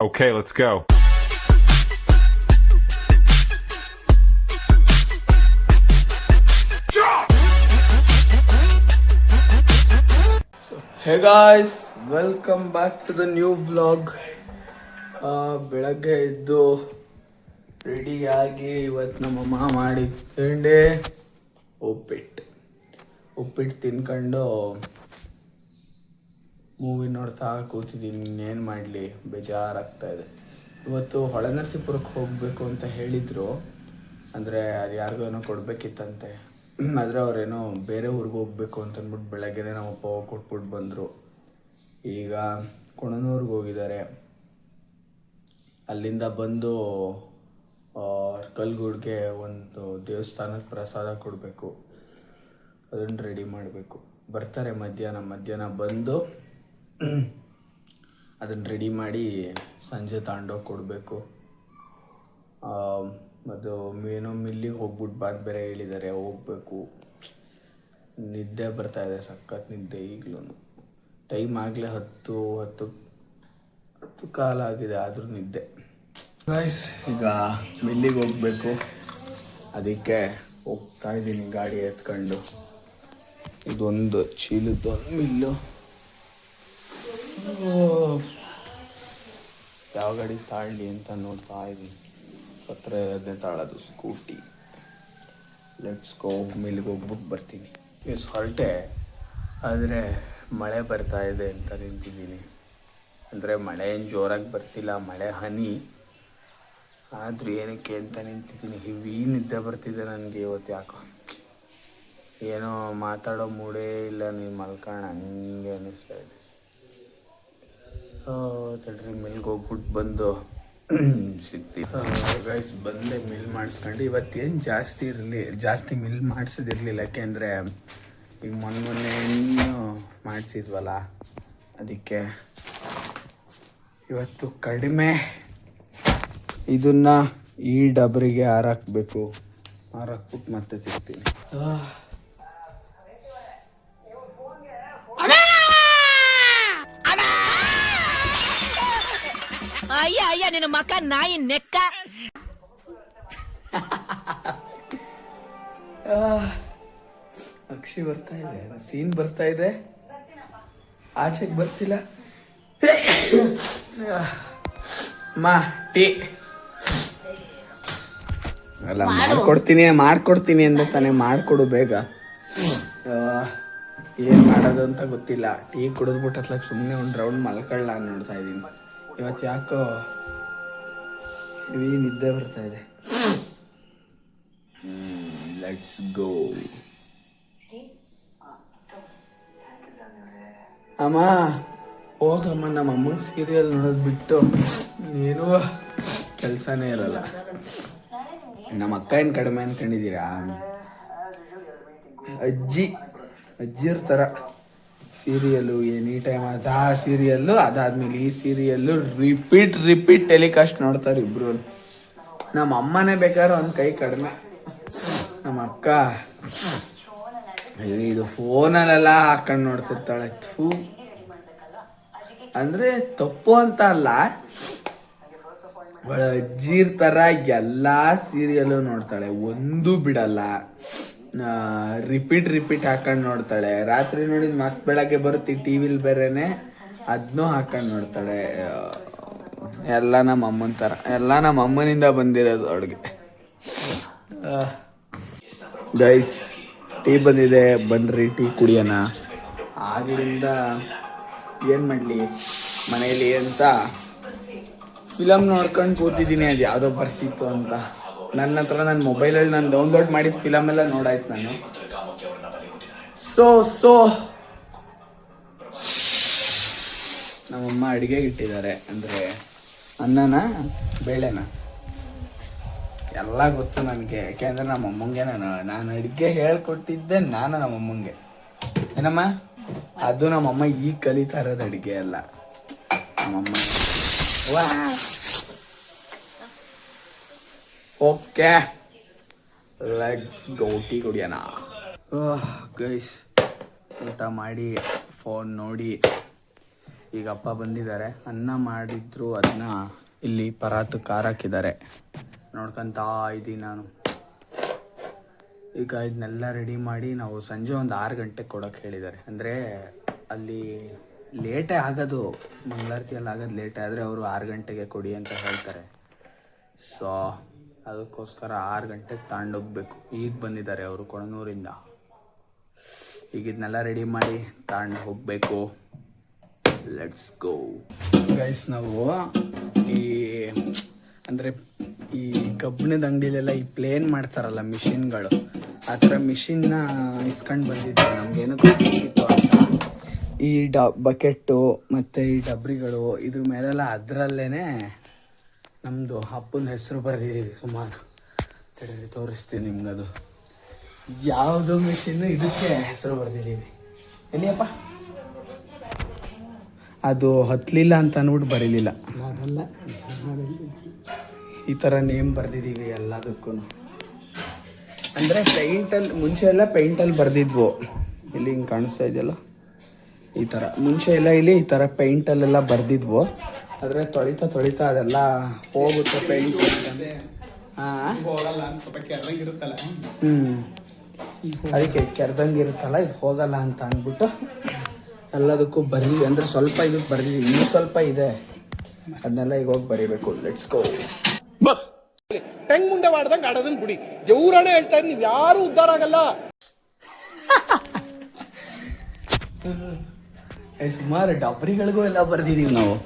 Okay, let's go. Hey guys, welcome back to the new vlog. ಬೆಳಗ್ಗೆ ಎದ್ದು ರೆಡಿಯಾಗಿ ಇವತ್ತು ನಮ್ಮಮ್ಮ ಮಾಡಿ ತಿಂಡೆ ಉಪ್ಪಿಟ್ಟು ತಿನ್ಕೊಂಡು ಮೂವಿ ನೋಡ್ತಾ ಕೂತಿದ್ದೀನಿ. ಇನ್ನೇನು ಮಾಡಲಿ, ಬೇಜಾರಾಗ್ತಾ ಇದೆ. ಇವತ್ತು ಹೊಳೆನರಸೀಪುರಕ್ಕೆ ಹೋಗಬೇಕು ಅಂತ ಹೇಳಿದರು. ಅಂದರೆ ಅದು ಯಾರಿಗೇನೋ ಕೊಡಬೇಕಿತ್ತಂತೆ. ಆದರೆ ಅವರೇನೋ ಬೇರೆ ಊರಿಗೆ ಹೋಗ್ಬೇಕು ಅಂತಂದ್ಬಿಟ್ಟು ಬೆಳಗ್ಗೆನೇ ನಮ್ಮಪ್ಪ ಹೋಗಿ ಕೊಟ್ಬಿಟ್ಟು ಬಂದರು. ಈಗ ಕೊಣನೂರಿಗೆ ಹೋಗಿದ್ದಾರೆ. ಅಲ್ಲಿಂದ ಬಂದು ಕಲ್ಗೂಡ್ಗೆ ಒಂದು ದೇವಸ್ಥಾನಕ್ಕೆ ಪ್ರಸಾದ ಕೊಡಬೇಕು. ಅದನ್ನು ರೆಡಿ ಮಾಡಬೇಕು. ಬರ್ತಾರೆ ಮಧ್ಯಾಹ್ನ ಬಂದು ಅದನ್ನು ರೆಡಿ ಮಾಡಿ ಸಂಜೆ ತಗೊಂಡೋಗಿ ಕೊಡಬೇಕು. ಅದು ಏನೋ ಮಿಲ್ಲಿಗೆ ಹೋಗ್ಬಿಟ್ಟು ಬಾದ್ ಬೇರೆ ಹೇಳಿದ್ದಾರೆ, ಹೋಗಬೇಕು. ನಿದ್ದೆ ಬರ್ತಾಯಿದೆ, ಸಖತ್ ನಿದ್ದೆ. ಈಗಲೂ ಟೈಮ್ ಆಗಲೇ 10 ಕಾಲ ಆಗಿದೆ, ಆದರೂ ನಿದ್ದೆ. ಗೈಸ್, ಈಗ ಮಿಲ್ಲಿಗೆ ಹೋಗಬೇಕು. ಅದಕ್ಕೆ ಹೋಗ್ತಾ ಇದ್ದೀನಿ ಗಾಡಿ ಎತ್ಕೊಂಡು. ಇದೊಂದು ಚೀಲದೊಂದು ಮಿಲ್ಲು. ಯಾವ ಗಾಡಿ ತಾಳಲಿ ಅಂತ ನೋಡ್ತಾ ಇದ್ದೀನಿ. ಹತ್ರ ಇರೋದನ್ನೇ ತಾಳೋದು, ಸ್ಕೂಟಿ. Let's go. ಮಿಲ್ಗೆ ಹೋಗ್ಬಿಟ್ಟು ಬರ್ತೀನಿ. ಹೊರಟೆ, ಆದರೆ ಮಳೆ ಬರ್ತಾ ಇದೆ ಅಂತ ನಿಂತಿದ್ದೀನಿ. ಅಂದರೆ ಮಳೆ ಏನು ಜೋರಾಗಿ ಬರ್ತಿಲ್ಲ, ಮಳೆ ಹನಿ. ಆದರೂ ಏನಕ್ಕೆ ಅಂತ ನಿಂತಿದ್ದೀನಿ. ಹೆವಿ ನಿದ್ದೆ ಬರ್ತಿದೆ ನನಗೆ ಇವತ್ತು. ಯಾಕೋ ಏನೋ ಮಾತಾಡೋ ಮೂಡೇ ಇಲ್ಲ. ನೀವು ಮಲ್ಕೋಣ ಹಂಗೆ ಅನ್ನಿಸ್ತಾ ಇದೆ. ತಡ್ರಿ, ಮಿಲ್ಗೆ ಹೋಗ್ಬಿಟ್ಟು ಬಂದು ಸಿಗ್ತೀವಿ. ಗೈಸ್, ಬಂದೆ ಮಿಲ್ ಮಾಡಿಸ್ಕೊಂಡು. ಇವತ್ತೇನು ಜಾಸ್ತಿ ಮಿಲ್ ಮಾಡಿಸೋದಿರಲಿಲ್ಲ. ಯಾಕೆಂದರೆ ಈಗ ಮೊನ್ನೆ ಮಾಡಿಸಿದ್ವಲ್ಲ, ಅದಕ್ಕೆ ಇವತ್ತು ಕಡಿಮೆ. ಇದನ್ನು ಈ ಡಬ್ರಿಗೆ ಹಾರಾಕ್ಬೇಕು. ಹಾರಾಕ್ಬಿಟ್ಟು ಮತ್ತೆ ಸಿಗ್ತೀನಿ. ಅಯ್ಯ ನಿನ್ನ ಮಕ್ಕ ನಾಯಿ ನೆಕ್ಕ. ಅಕ್ಷಿ ಬರ್ತಾ ಇದೆ, ಸೀನ್ ಬರ್ತಾ ಇದೆ, ಆಚೆಗೆ ಬರ್ತಿಲ್ಲ. ಟೀ ಅಲ್ಲ, ಮಾಡ್ಕೊಡ್ತೀನಿ ಅಂತ ತಾನೇ. ಮಾಡಿಕೊಡು ಬೇಗ. ಏನು ಮಾಡೋದು ಅಂತ ಗೊತ್ತಿಲ್ಲ. ಟೀ ಕುಡಿದ್ಬಿಟ್ಟು ಹತ್ಲಾಗ ಸುಮ್ಮನೆ ಒಂದು ರೌಂಡ್ ಮಲ್ಕೊಳ್ಳ ನೋಡ್ತಾ ಇದ್ದೀನಿ. ಇವತ್ತು ಯಾಕೋ ಹೆವಿ ನಿದ್ದೆ ಬರ್ತಾ ಇದೆ. Let's go. ಅಮ್ಮ ಹೋಗಮ್ಮ, ನಮ್ಮ ಅಮ್ಮನ ಸೀರಿಯಲ್ ನೋಡೋದು ಬಿಟ್ಟು ಏನೂ ಕೆಲಸನೇ ಇರಲ್ಲ. ನಮ್ಮ ಅಕ್ಕ ಏನು ಕಡಿಮೆ ಅಂದ್ಕೊಂಡಿದ್ದೀರಾ? ಅಜ್ಜಿ ಇರ್ತಾರ. ಸೀರಿಯಲ್ಲು ಎನಿ ಟೈಮ್ ಆ ಸೀರಿಯಲ್ಲು, ಅದಾದ್ಮೇಲೆ ಈ ಸೀರಿಯಲ್ಲು ರಿಪೀಟ್ ಟೆಲಿಕಾಸ್ಟ್ ನೋಡ್ತಾರೆ ಇಬ್ರು. ನಮ್ಮ ಅಮ್ಮನೇ ಬೇಕಾದ್ರೆ ಒಂದು ಕೈ ಕಡಿಮೆ. ನಮ್ಮ ಅಕ್ಕ ಇದು ಫೋನಲ್ಲೆಲ್ಲ ಹಾಕೊಂಡು ನೋಡ್ತಿರ್ತಾಳೆ. ಅಂದರೆ ತಪ್ಪು ಅಂತ ಅಲ್ಲ, ಅಜ್ಜಿ ಇರ್ತಾರ. ಎಲ್ಲ ಸೀರಿಯಲ್ಲು ನೋಡ್ತಾಳೆ, ಒಂದು ಬಿಡಲ್ಲ. ರಿಪೀಟ್ ಹಾಕೊಂಡು ನೋಡ್ತಾಳೆ. ರಾತ್ರಿ ನೋಡಿದ ಮತ್ತೆ ಬೆಳಗ್ಗೆ ಬರುತ್ತೆ ಟಿ ವಿಲಿ ಬೇರೆನೆ, ಅದನ್ನೂ ಹಾಕೊಂಡು ನೋಡ್ತಾಳೆ. ಎಲ್ಲ ನಮ್ಮ ಅಮ್ಮನ ಥರ, ಎಲ್ಲ ನಮ್ಮ ಅಮ್ಮನಿಂದ ಬಂದಿರೋದು ಅಡುಗೆ. ಗೈಸ್, ಟೀ ಬಂದಿದೆ, ಬನ್ನಿರಿ ಟೀ ಕುಡಿಯೋಣ. ಆಗಲಿಂದ ಏನು ಮಾಡಲಿ ಮನೇಲಿ ಅಂತ ಫಿಲಮ್ ನೋಡ್ಕೊಂಡು ಕೂತಿದ್ದೀನಿ. ಅದು ಯಾವುದೋ ಬರ್ತಿತ್ತು ಅಂತ. ನನ್ನ ಹತ್ರ ನನ್ನ ಮೊಬೈಲಲ್ಲಿ ನಾನು ಡೌನ್ಲೋಡ್ ಮಾಡಿದ ಫಿಲಮ್ ಎಲ್ಲ ನೋಡಾಯ್ತು ನಾನು. ಸೊ ನಮ್ಮಮ್ಮ ಅಡುಗೆಗೆ ಇಟ್ಟಿದ್ದಾರೆ. ಅಂದರೆ ಅನ್ನನ ಬೇಳೆನ ಎಲ್ಲ ಗೊತ್ತು ನನಗೆ. ಯಾಕೆಂದರೆ ನಮ್ಮಮ್ಮಂಗೆ ನಾನು ಅಡುಗೆ ಹೇಳ್ಕೊಟ್ಟಿದ್ದೆ ನಮ್ಮಮ್ಮಂಗೆ. ಏನಮ್ಮ, ಅದು ನಮ್ಮಮ್ಮ ಈಗ ಕಲಿತಾ ಇರೋದು ಅಡುಗೆ ಅಲ್ಲ. ನಮ್ಮಮ್ಮ ಓಕೆ, ಲೆಟ್ಸ್ ಗೋ ಟೀ ಕುಡಿಯೋಣ. ಗೈಸ್, ಊಟ ಮಾಡಿ ಫೋನ್ ನೋಡಿ ಈಗ ಅಪ್ಪ ಬಂದಿದ್ದಾರೆ, ಅನ್ನ ಮಾಡಿದ್ರು, ಅದನ್ನ ಇಲ್ಲಿ ಪರಾತು ಖಾರ ಹಾಕಿದ್ದಾರೆ, ನೋಡ್ಕೊತಾ ಇದ್ದೀನಿ ನಾನು. ಈಗ ಇದನ್ನೆಲ್ಲ ರೆಡಿ ಮಾಡಿ ನಾವು ಸಂಜೆ ಒಂದು 6 ಗಂಟೆಗೆ ಕೊಡೋಕೆ ಹೇಳಿದ್ದಾರೆ. ಅಂದರೆ ಅಲ್ಲಿ ಲೇಟೇ ಆಗೋದು, ಮಂಗಳಾರತಿಯಲ್ಲಿ ಆಗೋದು ಲೇಟೇ ಆದರೆ ಅವರು 6 ಗಂಟೆಗೆ ಕೊಡಿ ಅಂತ ಹೇಳ್ತಾರೆ. ಸೊ ಅದಕ್ಕೋಸ್ಕರ 6 ಗಂಟೆಗೆ ತಗೊಂಡೋಗ್ಬೇಕು. ಈಗ ಬಂದಿದ್ದಾರೆ ಅವರು ಕೊಣನೂರಿಂದ. ಈಗ ಇದನ್ನೆಲ್ಲ ರೆಡಿ ಮಾಡಿ ತಗೊಂಡು ಹೋಗಬೇಕು. Let's go guys. ನಾವು ಈ ಅಂದರೆ ಈ ಕಬ್ಬಿಣದ ಅಂಗಡಿಲೆಲ್ಲ ಈ ಪ್ಲೇನ್ ಮಾಡ್ತಾರಲ್ಲ ಮಿಷಿನ್ಗಳು, ಆ ಥರ ಮಿಷಿನ್ನ ಇಸ್ಕೊಂಡು ಬಂದಿದ್ದೆ. ನಮಗೇನು ಗೊತ್ತಿತ್ತು ಅಂತ ಈ ಬಕೆಟ್ಟು ಮತ್ತು ಈ ಡಬ್ರಿಗಳು ಇದ್ರ ಮೇಲೆಲ್ಲ ಅದರಲ್ಲೇ ನಮ್ಮದು ಅಪ್ಪನ ಹೆಸರು ಬರೆದಿದ್ದೀವಿ ಸುಮಾರು. ತೋರಿಸ್ತೀನಿ ನಿಮ್ಗದು ಯಾವುದು ಮಿಷಿನ್ನು, ಇದಕ್ಕೆ ಹೆಸರು ಬರೆದಿದ್ದೀವಿ. ಎಲ್ಲಿಯಪ್ಪ ಅದು ಹತ್ತಲಿಲ್ಲ ಅಂತ ಅಂದ್ಬಿಟ್ಟು ಬರೀಲಿಲ್ಲ, ಅದಲ್ಲ ಈ ಥರ ನೇಮ್ ಬರೆದಿದ್ದೀವಿ ಎಲ್ಲದಕ್ಕೂ. ಅಂದರೆ ಪೇಂಟಲ್ಲಿ ಮುಂಚೆ ಎಲ್ಲ ಪೇಂಟಲ್ಲಿ ಬರೆದಿದ್ವು, ಇಲ್ಲಿ ಹಿಂಗೆ ಕಾಣಿಸ್ತಾ ಇದೆಯಲ್ಲ ಈ ಥರ. ಮುಂಚೆ ಎಲ್ಲ ಇಲ್ಲಿ ಈ ಥರ ಪೇಂಟಲ್ಲೆಲ್ಲ ಬರೆದಿದ್ವು, ಆದರೆ ತೊಳಿತಾ ಅದೆಲ್ಲ ಹೋಗುತ್ತೆ ಪೇಂಟ್. ಹಾಂ ಅದಕ್ಕೆ ಕೆರೆದಂಗೆ ಇರುತ್ತಲ್ಲ, ಇದು ಹೋಗಲ್ಲ ಅಂತ ಅಂದ್ಬಿಟ್ಟು ಎಲ್ಲದಕ್ಕೂ ಅಂದರೆ ಸ್ವಲ್ಪ ಇದಕ್ಕೆ ಬರೆದಿದ್ದೀವಿ. ಇನ್ನೂ ಸ್ವಲ್ಪ ಇದೆ, ಅದನ್ನೆಲ್ಲ ಈಗ ಹೋಗಿ ಬರೀಬೇಕು. Let's go. ಹೆಂಗ್ ಮುಂದೆ ಮಾಡ್ದಂಗೆ ಆಡೋದನ್ನ ಬಿಡಿ. ಜೌರಾಣೆ ಹೇಳ್ತಾ ಇದ್ದೀನಿ, ನೀವು ಯಾರು ಉದ್ಧಾರ ಆಗಲ್ಲ. ಸುಮಾರು ಡಬ್ರಿಗಳಿಗೂ ಎಲ್ಲ ಬರ್ದಿದ್ದೀವಿ ನಾವು.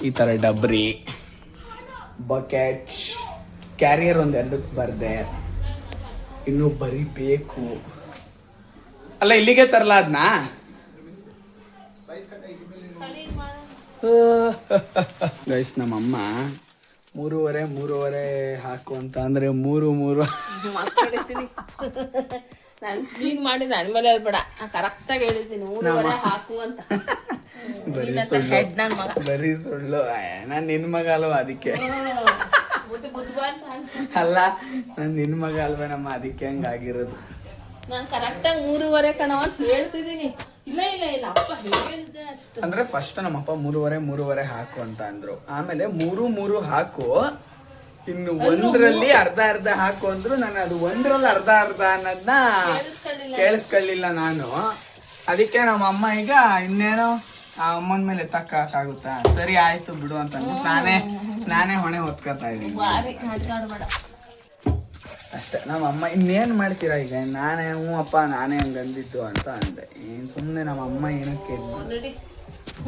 ಈ ಥರ ಡಬ್ರಿ, ಬಕೆಟ್, ಕ್ಯಾರಿಯರ್ ಒಂದೆರಡಕ್ಕೆ ಬರ್ದೆ, ಇನ್ನೂ ಬರಿಬೇಕು. ಅಲ್ಲ ಇಲ್ಲಿಗೆ ತರಲ್ಲ ಅದನ್ನ. ಗೈಸ್ ನಮ್ಮಮ್ಮ 3:30 ಹಾಕು ಅಂತ ಅಂದ್ರೆ 3 ನೀನ್ ಮಾಡಿದ ನನ್ ಮೇಲೆ ಹೇಳ್ಬೇಡ, ಕರೆಕ್ಟ್ ಆಗಿ ಹೇಳಿದ್ದೀನಿ 3:30 ಹಾಕು ಅಂತ. ಬರೀ ಸುಳ್ಳು. ನಾನ್ ನಿನ್ ಮಗ ಅಲ್ವಾ ಅದಕ್ಕೆ. ಅಲ್ಲ ನಾನ್ ನಿನ್ ಮಗ ಅಲ್ವಾ ನಮ್ಮ, ಅದಕ್ಕೆ ಹಂಗಾಗಿರೋದು. ನಾನ್ ಕರೆಕ್ಟ್ ಆಗಿ 3:30 ಕಣವ ಅಂತ ಹೇಳ್ತಿದ್ದೀನಿ. ಇಲ್ಲ ಅಪ್ಪ ಹೇಳಿದ್ದೆ ಅಷ್ಟು. ಅಂದ್ರೆ ಫಸ್ಟ್ ನಮ್ಮಪ್ಪ 3:30 ಹಾಕು ಅಂತ ಅಂದ್ರು. ಆಮೇಲೆ 3 ಹಾಕು, ಇನ್ನು ಒಂದ್ರಲ್ಲಿ ಅರ್ಧ ಹಾಕು ಅಂದ್ರು. ನಾನು ಅದು ಒಂದ್ರಲ್ಲಿ ಅರ್ಧ ಅನ್ನೋದನ್ನ ಕೇಳಿಸ್ಕೊಳ್ಳಿಲ್ಲ ನಾನು. ಅದಕ್ಕೆ ನಮ್ಮ ಅಮ್ಮ ಈಗ ಇನ್ನೇನೋ ಆ ಅಮ್ಮನ ಮೇಲೆ ತಕ್ಕಾಗುತ್ತಾ, ಸರಿ ಆಯ್ತು ಬಿಡು ಅಂತ ನಾನೇ ಹೊಣೆ ಹೊತ್ಕೊತಾ ಇದ್ದೀನಿ ಅಷ್ಟೇ. ನಮ್ಮ ಅಮ್ಮ ಇನ್ನೇನ್ ಮಾಡ್ತೀರಾ ಈಗ, ನಾನೇ ಅಪ್ಪ ನಾನೇ ಹಂಗಂದಿದ್ದು ಅಂತ ಅಂದೆ. ಏನ್ ಸುಮ್ನೆ ನಮ್ಮ ಅಮ್ಮ ಏನಕ್ಕೆ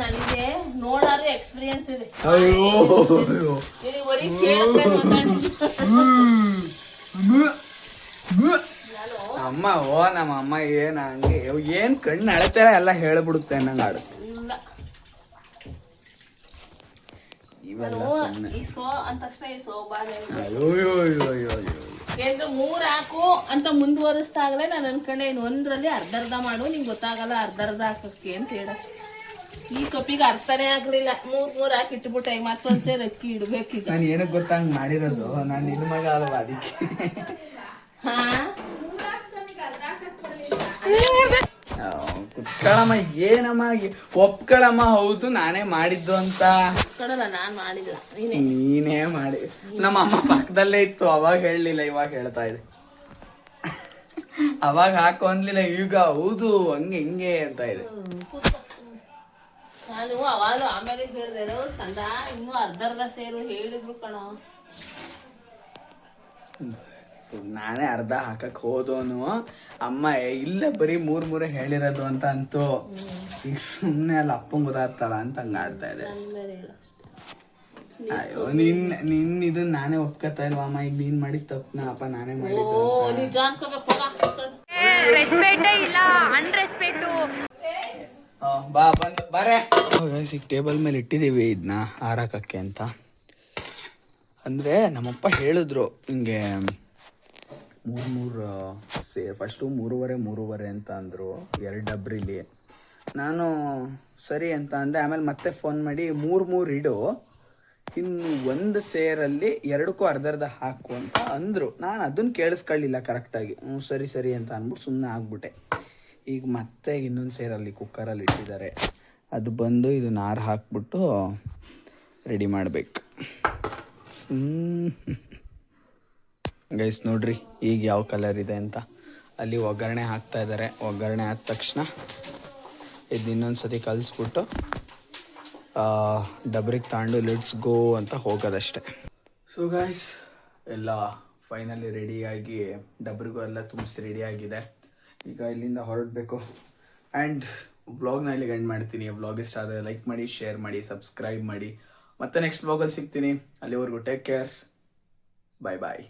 ನನಗೆ ನೋಡಾರು ಎಕ್ಸ್ಪೀರಿಯನ್ಸ್ ಇದೆ. ಅಮ್ಮ ನಮ್ಮ ಅಮ್ಮ ಏನ್ ಹಂಗೆ ಏನ್ ಕಣ್ಣು ಅಳತಾರ ಎಲ್ಲ ಹೇಳ್ಬಿಡುತ್ತೆ ನಂಗೆ ಆಡುತ್ತೆ. ಇವೆಲ್ಲ ಸುಮ್ಮನೆ ಎಂದು 3 ಹಾಕು ಅಂತ ಮುಂದುವರಿಸ್ದಾಗಲೇ ನಾನು ಅನ್ಕೊಂಡೆ ಇನ್ನು ಒಂದ್ರಲ್ಲಿ ಅರ್ಧ ಮಾಡು, ನಿಂಗೆ ಗೊತ್ತಾಗಲ್ಲ ಅರ್ಧ ಹಾಕಕ್ಕೆ ಅಂತ ಹೇಳ. ಈ ಸೊಪ್ಪಿಗೆ ಅರ್ಥನೇ ಆಗ್ಲಿಲ್ಲ. 3 ಹಾಕಿ ಇಟ್ಬಿಟ್ಟೆ, ಈಗ ಮತ್ತೊಂದ್ಸೇರಿ ಅಕ್ಕಿ ಇಡ್ಬೇಕೀಗ. ನಾನು ಏನಕ್ಕೆ ಗೊತ್ತಂಗ್ ಮಾಡಿರೋದು, ನಾನು ನಿನ್ನ ಮಗ ಅಲ್ವಾ ಅದಕ್ಕೆ. ಕುತ್ಕೊಳ್ಳಮ್ಮ, ಏನಮ್ಮ ಒಪ್ಕೊಳ್ಳಮ್ಮ, ಹೌದು ನಾನೇ ಮಾಡಿದ್ದು ಅಂತ. ನಾನ್ ಮಾಡಿಲ್ಲ, ನೀನೇ ಮಾಡಿ. ನಮ್ಮ ಅಮ್ಮ ಪಕ್ಕದಲ್ಲೇ ಇತ್ತು, ಅವಾಗ ಹೇಳಲಿಲ್ಲ, ಇವಾಗ ಹೇಳ್ತಾ ಇದೆ. ಅವಾಗ ಹಾಕೋ ಅನ್ಲಿಲ್ಲ, ಈಗ ಹೌದು ಹಂಗೆ ಹಿಂಗೆ ಅಂತ ಇದೆ. ನಾನು ಅವಾಗ ಆಮೇಲೆ ಹೇಳಿದೆ ಸಂದ ಇನ್ನೂ ಅರ್ಧ ಸೇರು ಹೇಳಿದ್ರು ಕಣೋ. ನಾನೇ ಅರ್ಧ ಹಾಕಕ್ ಹೋದೋನು, ಅಮ್ಮ ಇಲ್ಲ ಬರೀ 3 ಹೇಳಿರೋದು ಅಂತ ಅಂತು. ಈಗ ಸುಮ್ನೆ ಅಲ್ಲಿ ಅಪ್ಪಂಗ್ ಗೊತ್ತಾಗ್ತಲ್ಲ ಅಂತ ಹಂಗ ಆಡ್ತಾ ಇದೆ. ಅಯ್ಯೋ ನಿನ್ ಇದನ್ನ ನಾನೇ ಒಪ್ಕೋತಾ ಇಲ್ವಾ ಅಮ್ಮ, ಈಗ ನೀನ್ ಮಾಡಿದ ತಪ್ಪನ ಅಪ್ಪ ನಾನೇ ಮಾಡಿದ್ದು. ಬಾರೆ ಈಗ ಟೇಬಲ್ ಮೇಲೆ ಇಟ್ಟಿದೀವಿ ಇದನ್ನ ಹಾರಾಕಕ್ಕೆ ಅಂತ. ಅಂದ್ರೆ ನಮ್ಮಪ್ಪ ಹೇಳಿದ್ರು ಹಿಂಗೆ 3 ಫಸ್ಟು 3:30 ಅಂತ ಅಂದರು 2 ಡಬ್ರಿಲಿ. ನಾನು ಸರಿ ಅಂತ ಅಂದೆ. ಆಮೇಲೆ ಮತ್ತೆ ಫೋನ್ ಮಾಡಿ 3 ಇಡು, ಇನ್ನು 1 ಸೇರಲ್ಲಿ 2ಕ್ಕೂ ಅರ್ಧ ಹಾಕು ಅಂತ ಅಂದರು. ನಾನು ಅದನ್ನು ಕೇಳಿಸ್ಕೊಳ್ಳಿಲ್ಲ ಕರೆಕ್ಟಾಗಿ. ಸರಿ ಅಂತ ಅಂದ್ಬಿಟ್ಟು ಸುಮ್ಮನೆ ಆಗ್ಬಿಟ್ಟೆ. ಈಗ ಮತ್ತೆ ಇನ್ನೊಂದು ಸೇರಲ್ಲಿ ಕುಕ್ಕರಲ್ಲಿ ಇಟ್ಟಿದ್ದಾರೆ. ಅದು ಬಂದು ಇದು ನಾರು ಹಾಕ್ಬಿಟ್ಟು ರೆಡಿ ಮಾಡಬೇಕು. ಗೈಸ್ ನೋಡ್ರಿ ಈಗ ಯಾವ ಕಲರ್ ಇದೆ ಅಂತ. ಅಲ್ಲಿ ಒಗ್ಗರಣೆ ಹಾಕ್ತಾ ಇದ್ದಾರೆ. ಒಗ್ಗರಣೆ ಆದ ತಕ್ಷಣ ಇದು ಇನ್ನೊಂದು ಸತಿ ಕಲಿಸ್ಬಿಟ್ಟು ಡಬ್ರಿಗೆ ತಗೊಂಡು ಲೆಟ್ಸ್ ಗೋ ಅಂತ ಹೋಗೋದಷ್ಟೆ. ಸೊ ಗೈಸ್ ಎಲ್ಲ ಫೈನಲಿ ರೆಡಿಯಾಗಿ ಡಬ್ರಿಗೂ ಎಲ್ಲ ತುಂಬಿಸಿ ರೆಡಿಯಾಗಿದೆ. ಈಗ ಇಲ್ಲಿಂದ ಹೊರಡಬೇಕು. ಆ್ಯಂಡ್ ವ್ಲಾಗ್ನ ಇಲ್ಲಿಗೆ ಎಂಡ್ ಮಾಡ್ತೀನಿ. ವ್ಲಾಗ್ ಇಷ್ಟ ಆದರೆ ಲೈಕ್ ಮಾಡಿ, ಶೇರ್ ಮಾಡಿ, ಸಬ್ಸ್ಕ್ರೈಬ್ ಮಾಡಿ. ಮತ್ತೆ ನೆಕ್ಸ್ಟ್ ವ್ಲಾಗಲ್ಲಿ ಸಿಗ್ತೀನಿ. ಅಲ್ಲಿವರೆಗೂ ಟೇಕ್ ಕೇರ್. ಬಾಯ್ ಬಾಯ್.